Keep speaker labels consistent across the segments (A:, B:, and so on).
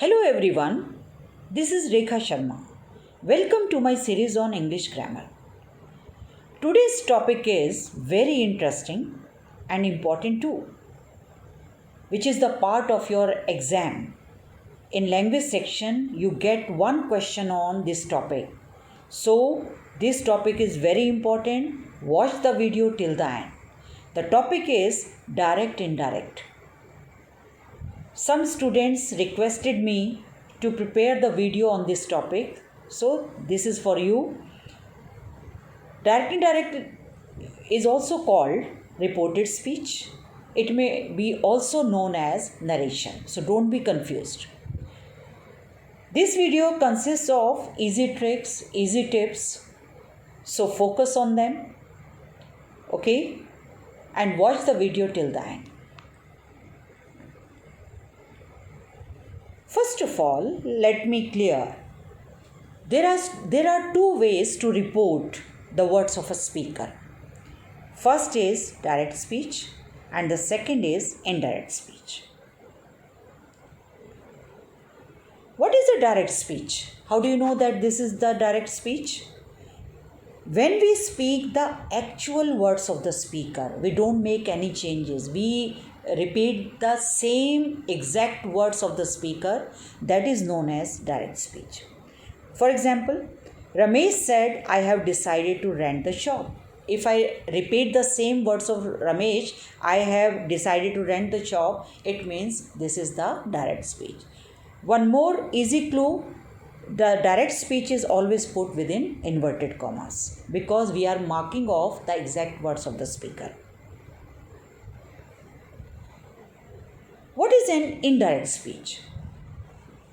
A: Hello everyone, this is Rekha Sharma. Welcome to my series on English grammar. Today's topic is very interesting and important too, which is the part of your exam. In language section, you get one question on this topic. So, this topic is very important. Watch the video till the end. The topic is direct indirect. Some students requested me to prepare the video on this topic. So, this is for you. Direct indirect is also called reported speech. It may be also known as narration. So, don't be confused. This video consists of easy tricks, easy tips. So, focus on them. Okay? And watch the video till the end. First of all, let me clear. There are two ways to report the words of a speaker. First is direct speech and the second is indirect speech. What is a direct speech? How do you know that this is the direct speech? When we speak the actual words of the speaker, we don't make any changes. We repeat the same exact words of the speaker. That is known as direct speech. For example, Ramesh said, I have decided to rent the shop. If I repeat the same words of Ramesh, I have decided to rent the shop, it means this is the direct speech. One more easy clue. The direct speech is always put within inverted commas because we are marking off the exact words of the speaker. What is an indirect speech?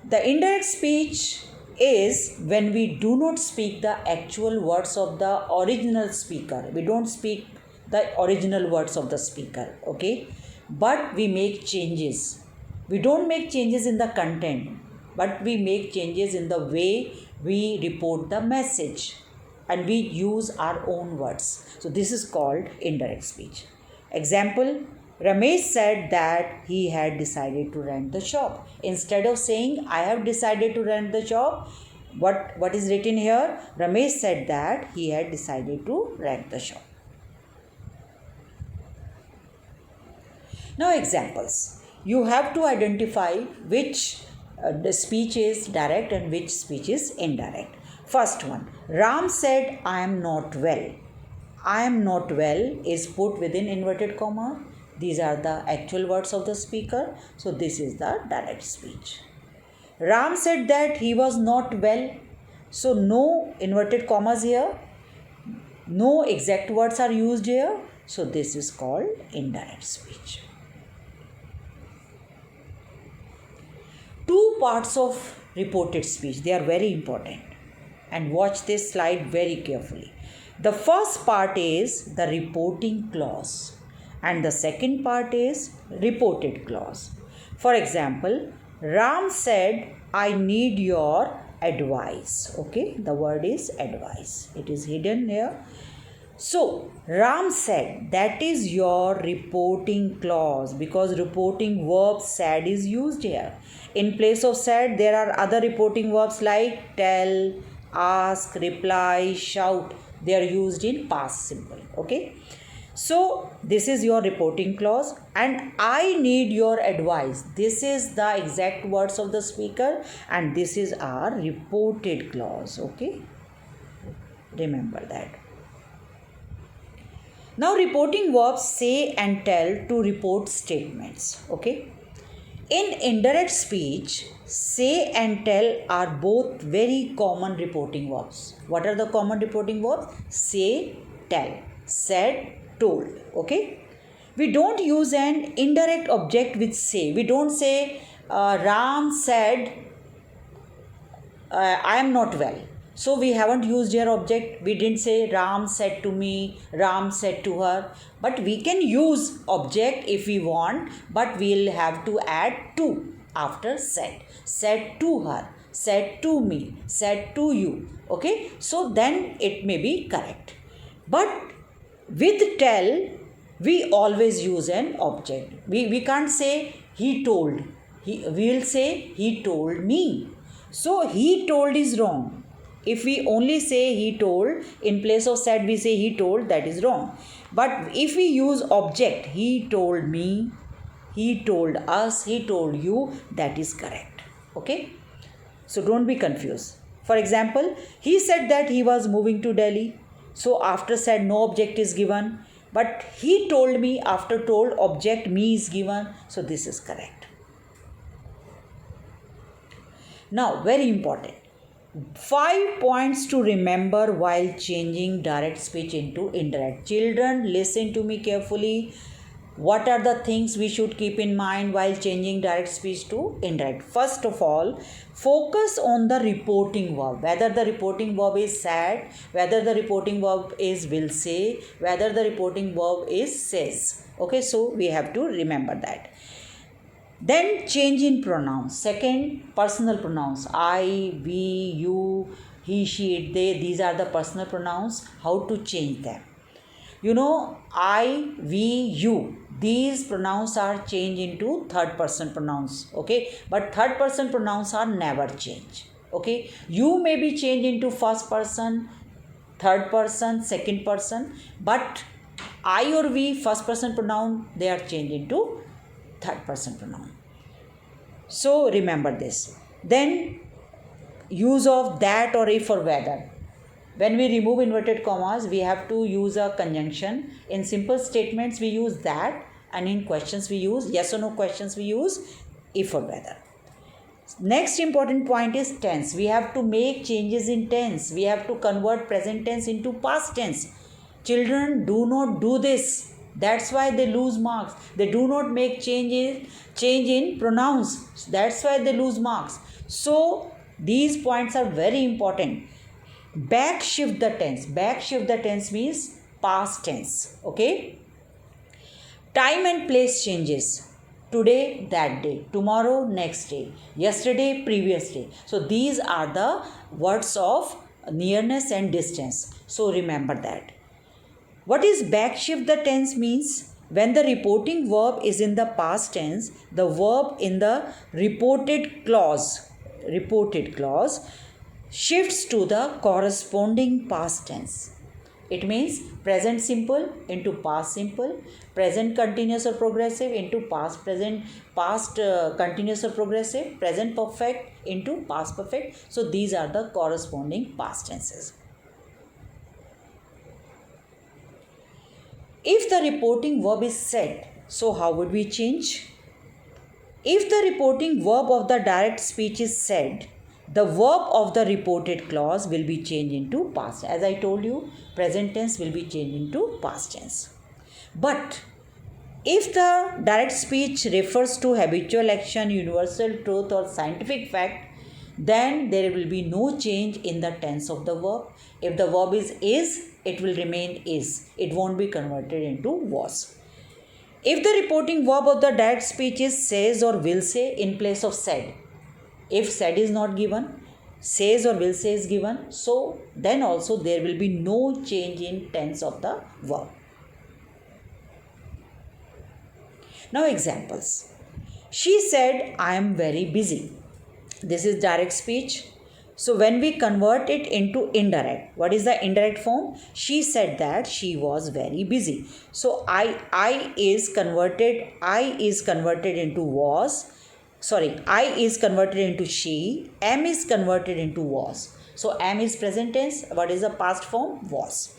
A: The indirect speech is when we do not speak the actual words of the original speaker. We don't speak the original words of the speaker, okay? But we make changes. We don't make changes in the content, but we make changes in the way we report the message and we use our own words. So this is called indirect speech. Example, Ramesh said that he had decided to rent the shop. Instead of saying, I have decided to rent the shop, what is written here? Ramesh said that he had decided to rent the shop. Now examples. You have to identify which the speech is direct and which speech is indirect. First one, Ram said, I am not well. I am not well is put within inverted comma. These are the actual words of the speaker. So this is the direct speech. Ram said that he was not well. So no inverted commas here. No exact words are used here. So this is called indirect speech. Two parts of reported speech. They are very important. And watch this slide very carefully. The first part is the reporting clause. And the second part is reported clause. For example, Ram said, I need your advice. Okay, the word is advice. It is hidden here. So, Ram said, that is your reporting clause because reporting verb said is used here. In place of said, there are other reporting verbs like tell, ask, reply, shout. They are used in past simple. Okay. So, this is your reporting clause and I need your advice. This is the exact words of the speaker and this is our reported clause. Okay. Remember that. Now, reporting verbs say and tell to report statements. Okay. In indirect speech, say and tell are both very common reporting verbs. What are the common reporting verbs? Say, tell, said, told. Okay. We don't use an indirect object with say. We don't say Ram said I am not well. So we haven't used here object. We didn't say Ram said to me, Ram said to her. But we can use object if we want, but we'll have to add to after said. Said to her, said to me, said to you. Okay. So then it may be correct. But with tell, we always use an object. We can't say he told. we will say he told me. So he told is wrong. If we only say he told, in place of said we say he told, that is wrong. But if we use object, he told me, he told us, he told you, that is correct. Okay? So don't be confused. For example, he said that he was moving to Delhi. So after said, no object is given. But he told me, after told, object me is given. So this is correct. Now, very important. 5 points to remember while changing direct speech into indirect. Children, listen to me carefully. What are the things we should keep in mind while changing direct speech to indirect? First of all, focus on the reporting verb. Whether the reporting verb is said, whether the reporting verb is will say, whether the reporting verb is says. Okay, so we have to remember that. Then change in pronouns. Second, personal pronouns. I, we, you, he, she, it, they. These are the personal pronouns. How to change them? You know, I, we, you. These pronouns are changed into third person pronouns. Okay. But third person pronouns are never changed. Okay. You may be changed into first person, third person, second person. But I or we, first person pronoun, they are changed into third person pronoun. So remember this. Then use of that or if or whether. When we remove inverted commas, we have to use a conjunction. In simple statements, we use that, and in questions, we use yes or no questions, we use if or whether. Next important point is tense. We have to make changes in tense. We have to convert present tense into past tense. Children do not do this. That's why they lose marks. They do not make change in pronouns. That's why they lose marks. So these points are very important. Back shift the tense. Back shift the tense means past tense. Okay. Time and place changes. Today, that day. Tomorrow, next day. Yesterday, previous day. So these are the words of nearness and distance. So remember that. What is backshift the tense means? When the reporting verb is in the past tense, the verb in the reported clause shifts to the corresponding past tense. It means present simple into past simple, present continuous or progressive into past present, past continuous or progressive, present perfect into past perfect. So these are the corresponding past tenses. If the reporting verb is said, so how would we change? If the reporting verb of the direct speech is said, the verb of the reported clause will be changed into past. As I told you, present tense will be changed into past tense. But if the direct speech refers to habitual action, universal truth or scientific fact, then there will be no change in the tense of the verb. If the verb is, it will remain is. It won't be converted into was. If the reporting verb of the direct speech is says or will say in place of said, if said is not given, says or will say is given, so then also there will be no change in tense of the verb. Now examples. She said, I am very busy. This is direct speech. So when we convert it into indirect, what is the indirect form? She said that she was very busy. So I is converted into was. Sorry, I is converted into she. Am is converted into was. So am is present tense. What is the past form? Was.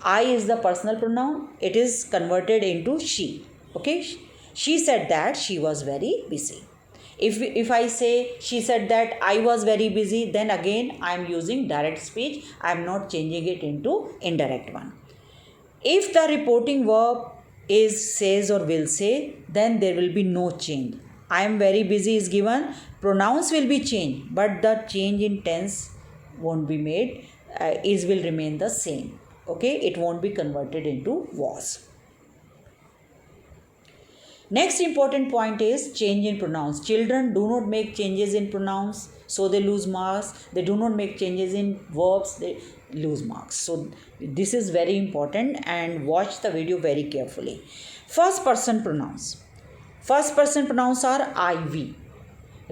A: I is the personal pronoun. It is converted into she. Okay. She said that she was very busy. If I say she said that I was very busy, then again I am using direct speech. I am not changing it into indirect one. If the reporting verb is says or will say, then there will be no change. I am very busy is given. Pronouns will be changed, but the change in tense won't be made. Is will remain the same. Okay, it won't be converted into was. Next important point is change in pronouns. Children do not make changes in pronouns, so they lose marks. They do not make changes in verbs, they lose marks. So this is very important, and watch the video very carefully. First person pronouns. First person pronouns are I, we.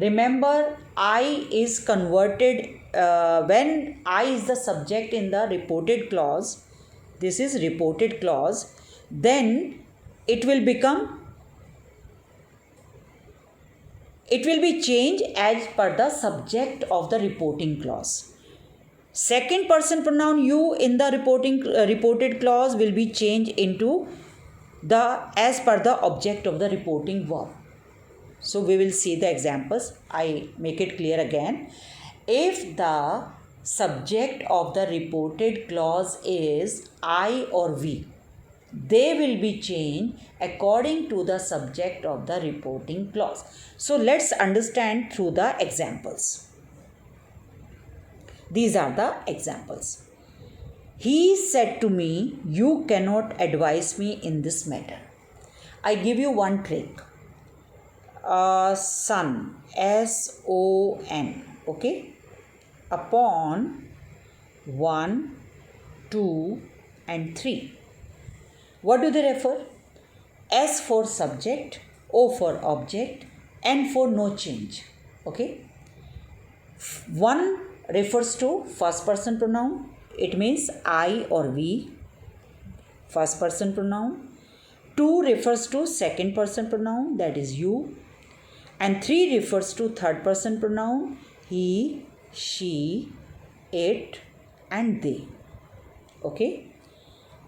A: Remember, I is converted when I is the subject in the reported clause. This is reported clause. Then it will be changed as per the subject of the reporting clause. Second person pronoun you in the reported clause will be changed into the as per the object of the reporting verb. So we will see the examples. I make it clear again. If the subject of the reported clause is I or we, they will be changed according to the subject of the reporting clause. So let's understand through the examples. These are the examples. He said to me, you cannot advise me in this matter. I give you one trick. Son, S-O-N, okay, upon 1, 2 and 3. What do they refer? S for subject, O for object, N for no change, okay. 1 refers to first person pronoun, it means I or we, first person pronoun. 2 refers to second person pronoun, that is you. And 3 refers to third person pronoun, he, she, it and they. Okay.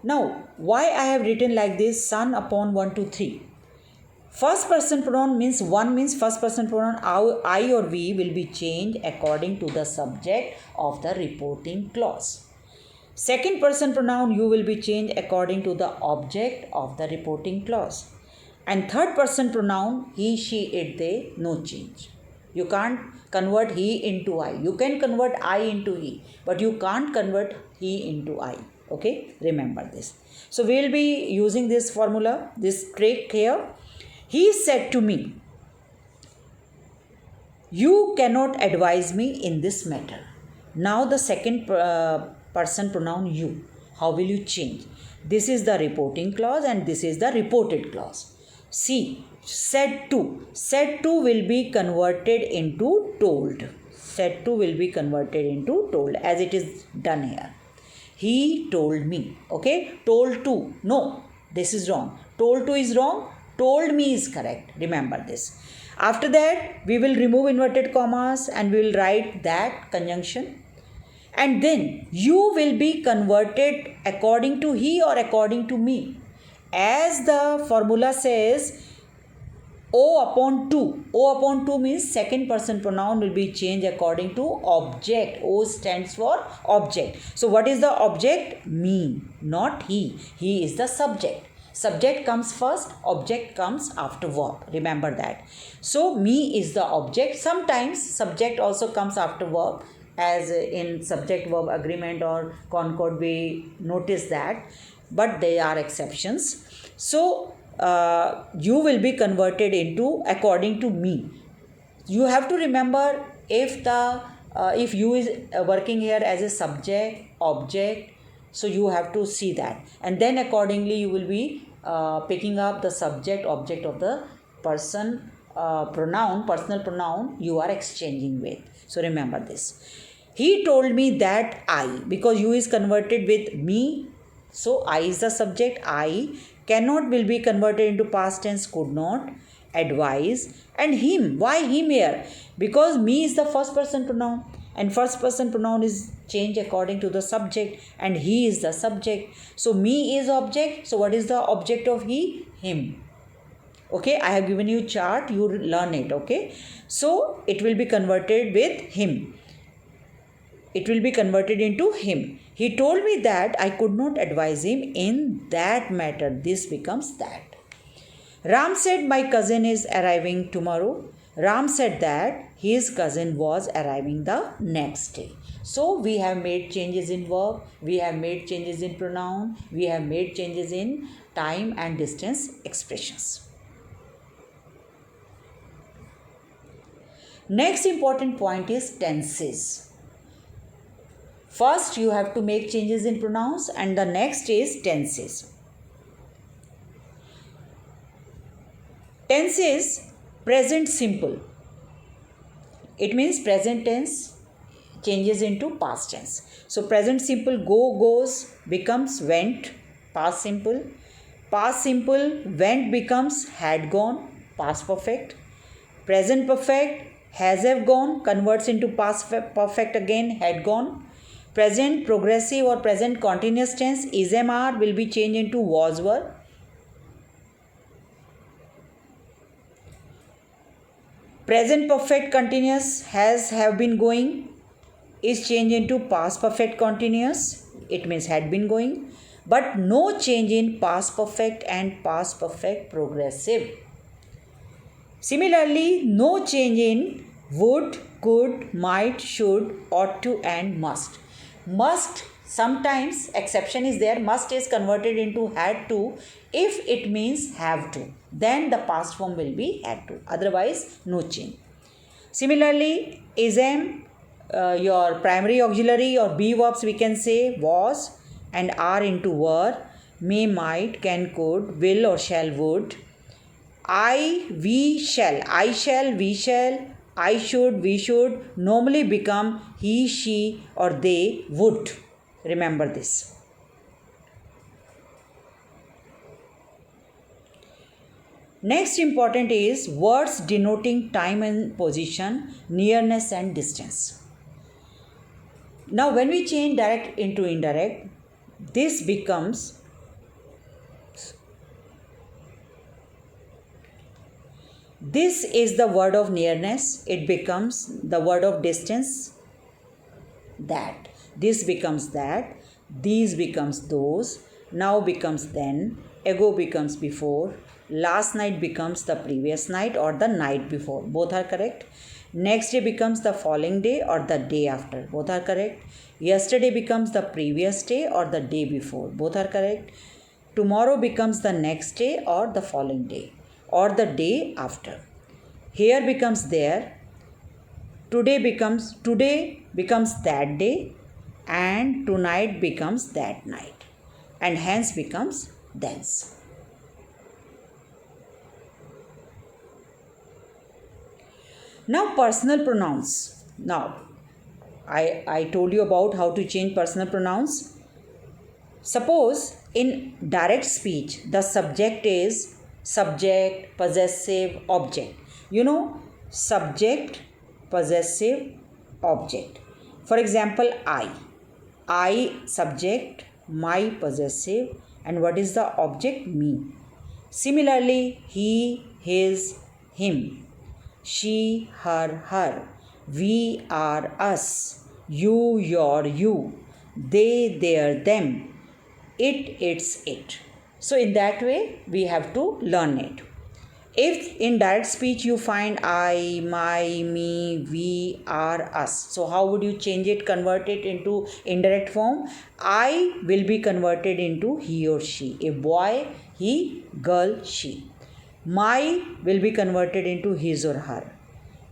A: Now, why I have written like this, son upon 1, 2, 3. First person pronoun means 1 means first person pronoun, I or we will be changed according to the subject of the reporting clause. Second person pronoun you will be changed according to the object of the reporting clause. And third person pronoun, he, she, it, they, no change. You can't convert he into I. You can convert I into he, but you can't convert he into I. Okay, remember this. So we will be using this formula, this trick here. He said to me, you cannot advise me in this matter. Now the second person pronoun you. How will you change? This is the reporting clause and this is the reported clause. See, said to. Said to will be converted into told. Said to will be converted into told as it is done here. He told me. Okay, told to. No, this is wrong. Told to is wrong. Told me is correct. Remember this. After that, we will remove inverted commas and we will write that conjunction. And then you will be converted according to he or according to me. As the formula says, O upon 2. O upon 2 means second person pronoun will be changed according to object. O stands for object. So what is the object? Me, not he. He is the subject. Subject comes first, object comes after verb. Remember that. So me is the object. Sometimes subject also comes after verb, as in subject verb agreement or concord we notice that, but there are exceptions. So you will be converted into according to me. You have to remember if you is working here as a subject object, so you have to see that, and then accordingly you will be picking up the subject object of the person pronoun, personal pronoun you are exchanging with. So remember this. He told me that I, because you is converted with me, so I is the subject. I cannot will be converted into past tense, could not, advise, and him. Why him here? Because me is the first person pronoun and first person pronoun is changed according to the subject and he is the subject. So me is object. So what is the object of he? Him. Okay, I have given you chart, you learn it. Okay, so it will be converted with him. It will be converted into him. He told me that I could not advise him in that matter. This becomes that. Ram said my cousin is arriving tomorrow. Ram said that his cousin was arriving the next day. So we have made changes in verb, we have made changes in pronoun, we have made changes in time and distance expressions. Next important point is tenses. First, you have to make changes in pronouns and the next is tenses. Tense is present simple. It means present tense changes into past tense. So present simple go, goes becomes went, past simple. Past simple went becomes had gone, past perfect. Present perfect has have gone converts into past perfect again, had gone. Present progressive or present continuous tense is am are will be changed into was were. Present perfect continuous has have been going is changed into past perfect continuous. It means had been going. But no change in past perfect and past perfect progressive. Similarly, no change in would, could, might, should, ought to and must. Must, sometimes exception is there, must is converted into had to if it means have to. Then the past form will be had to. Otherwise, no change. Similarly, ism, your primary auxiliary or be verbs we can say was and are into were, may, might, can, could, will or shall, would. I, we shall, we shall, I should, we should normally become he, she or they would. Remember this. Next important is words denoting time and position, nearness and distance. Now when we change direct into indirect, this becomes this is the word of nearness, it becomes the word of distance, that. This becomes that, these becomes those, now becomes then, ago becomes before, last night becomes the previous night or the night before. Both are correct. Next day becomes the following day or the day after. Both are correct. Yesterday becomes the previous day or the day before. Both are correct. Tomorrow becomes the next day or the following day or the day after. Here becomes there. Today becomes that day, and tonight becomes that night, and hence becomes thence. Now personal pronouns. Now I told you about how to change personal pronouns. Suppose in direct speech the subject is subject, possessive, object. You know, subject, possessive, object. For example, I subject, my possessive, and what is the object? Me. Similarly, he, his, him, she, her, we are us, you, your, you, they, their, them, it, its, it. So in that way we have to learn it. If in direct speech you find I, my, me, we, are, us, so how would you change it, convert it into indirect form? I will be converted into he or she. A boy, he, girl, she. My will be converted into his or her.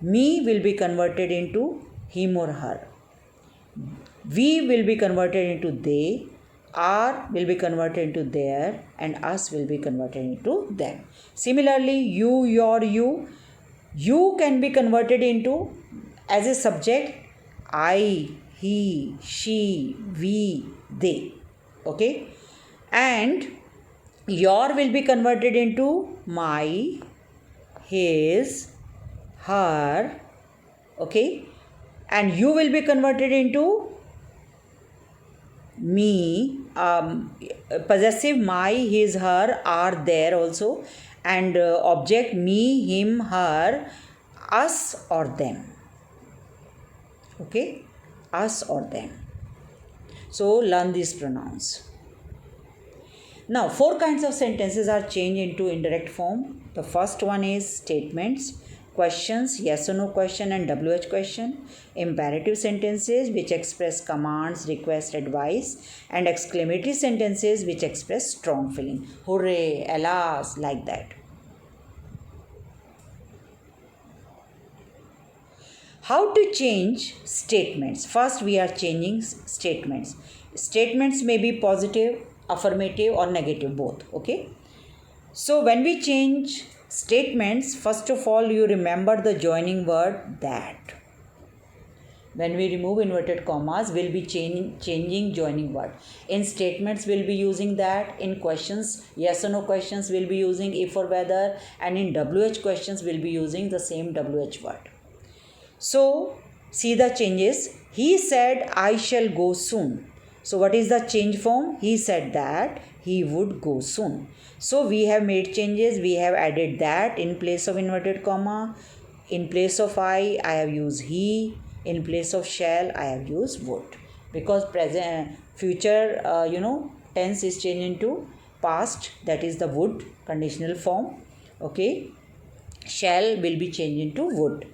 A: Me will be converted into him or her. We will be converted into they. Are will be converted into their, and us will be converted into them. Similarly, you, your, you can be converted into as a subject I, he, she, we, they. Okay, and your will be converted into my, his, her. Okay, and you will be converted into me, possessive my, his, her, are, there also, and object me, him, her, us or them. Okay, us or them. So learn these pronouns. Now 4 kinds of sentences are changed into indirect form. The first one is statements, questions, yes or no question and WH question, imperative sentences which express commands, request, advice, and exclamatory sentences which express strong feeling. Hooray, alas, like that. How to change statements? First, we are changing statements. Statements may be positive, affirmative, or negative, both. Okay. So when we change statements, first of all, you remember the joining word that. When we remove inverted commas, we'll be changing joining word. In statements, we'll be using that. In questions, yes or no questions, we'll be using if or whether. And in WH questions, we'll be using the same WH word. So, see the changes. He said, I shall go soon. So, what is the change form? He said that he would go soon. So, we have made changes. We have added that in place of inverted comma. In place of I have used he. In place of shall, I have used would. Because present, future, tense is changed into past. That is the would conditional form. Okay. Shall will be changed into would.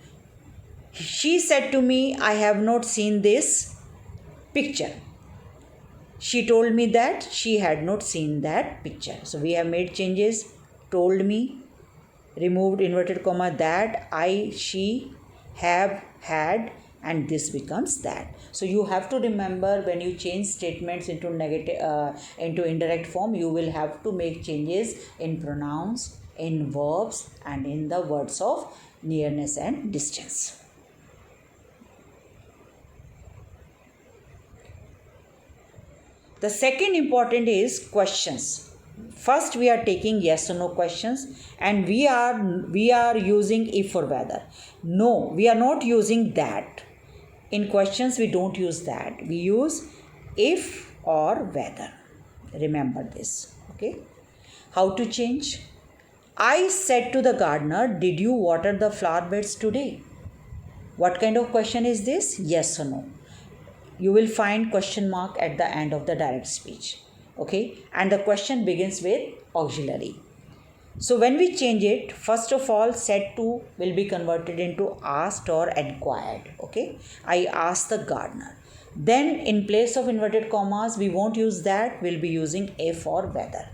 A: She said to me, I have not seen this picture. She told me that she had not seen that picture. So we have made changes. Told me, removed inverted comma, that, I, she, have, had, and this becomes that. So you have to remember, when you change statements into into indirect form, you will have to make changes in pronouns, in verbs, and in the words of nearness and distance. The second important is questions. First, we are taking yes or no questions, and we are using if or whether. No, we are not using that. In questions, we don't use that. We use if or whether. Remember this. Okay. How to change? I said to the gardener, did you water the flower beds today? What kind of question is this? Yes or no. You will find question mark at the end of the direct speech. Okay. And the question begins with auxiliary. So when we change it, first of all, said to will be converted into asked or inquired. Okay. I asked the gardener. Then in place of inverted commas, we won't use that. We'll be using if or whether.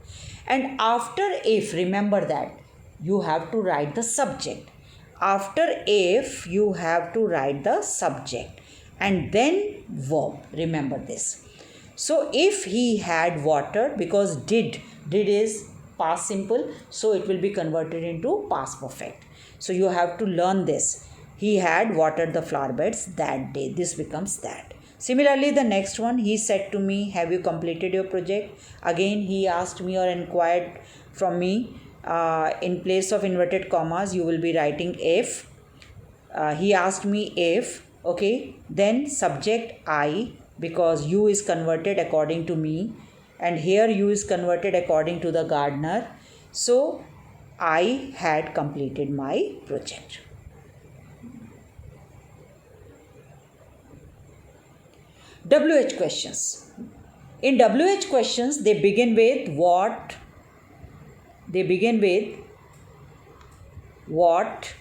A: And after if, remember that you have to write the subject. After if, you have to write the subject. And then verb. Remember this. So if he had watered, because did is past simple, so it will be converted into past perfect. So you have to learn this. He had watered the flower beds that day. This becomes that. Similarly, the next one, he said to me, have you completed your project? Again, he asked me or inquired from me. In place of inverted commas, you will be writing if. He asked me if. Okay, then subject I, because you is converted according to me, and here you is converted according to the gardener. So I had completed my project. WH questions. In WH questions, they begin with what? They begin with what,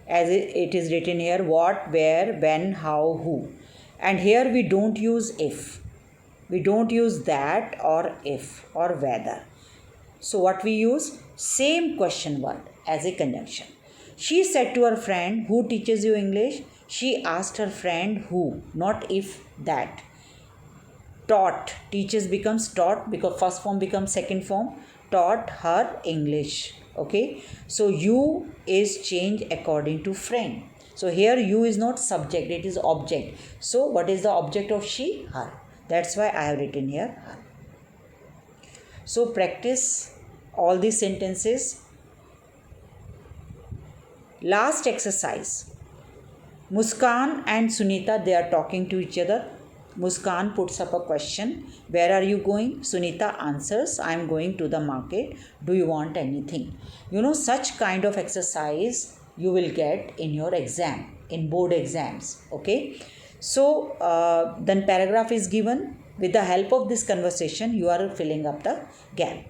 A: as it is written here, what, where, when, how, who. And here we don't use if. We don't use that or if or whether. So what we use? Same question word as a conjunction. She said to her friend, who teaches you English? She asked her friend who, not if, that. Taught, teaches becomes taught, because first form becomes second form. Taught her English. Okay, so you is changed according to friend. So here you is not subject, it is object. So what is the object of she? Her. That's why I have written here her. So practice all these sentences. Last exercise. Muskan and Sunita, they are talking to each other. Muskan puts up a question. Where are you going? Sunita answers, I am going to the market. Do you want anything? Such kind of exercise you will get in your exam, in board exams. Okay. So then paragraph is given. With the help of this conversation, you are filling up the gap.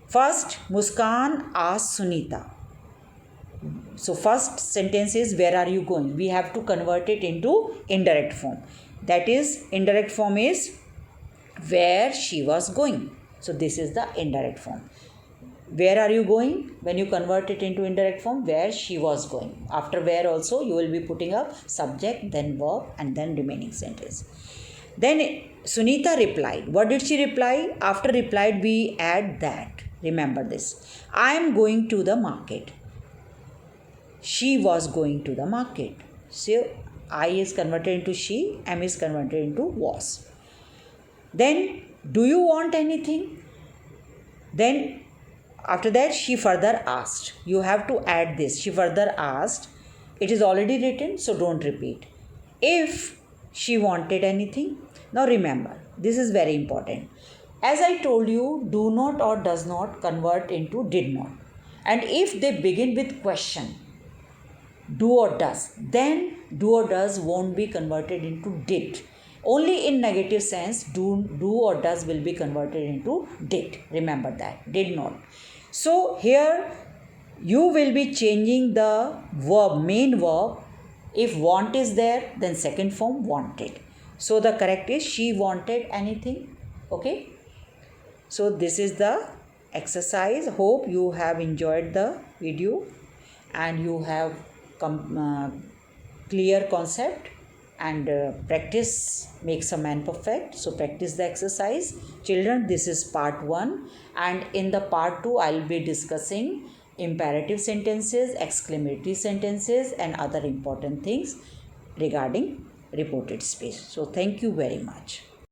A: First, Muskan asks Sunita. So first sentence is, where are you going? We have to convert it into indirect form. That is, indirect form is where she was going. So this is the indirect form. Where are you going? When you convert it into indirect form, where she was going. After where also, you will be putting up subject, then verb, and then remaining sentence. Then Sunita replied. What did she reply? After replied, we add that. Remember this. I am going to the market. She was going to the market. So I is converted into she, am is converted into was. Then, do you want anything? Then after that she further asked. You have to add this. She further asked. It is already written, so don't repeat. If she wanted anything. Now remember, this is very important. As I told you, do not or does not convert into did not. And if they begin with question, do or does, then do or does won't be converted into did. Only in negative sense, do or does will be converted into did. Remember that, did not. So here you will be changing the verb, main verb. If want is there, then second form wanted. So the correct is she wanted anything. Okay. So this is the exercise. Hope you have enjoyed the video and you have clear concept, and practice makes a man perfect. So practice the exercise. Children, this is part 1, and in the part 2 I will be discussing imperative sentences, exclamatory sentences, and other important things regarding reported speech. So thank you very much.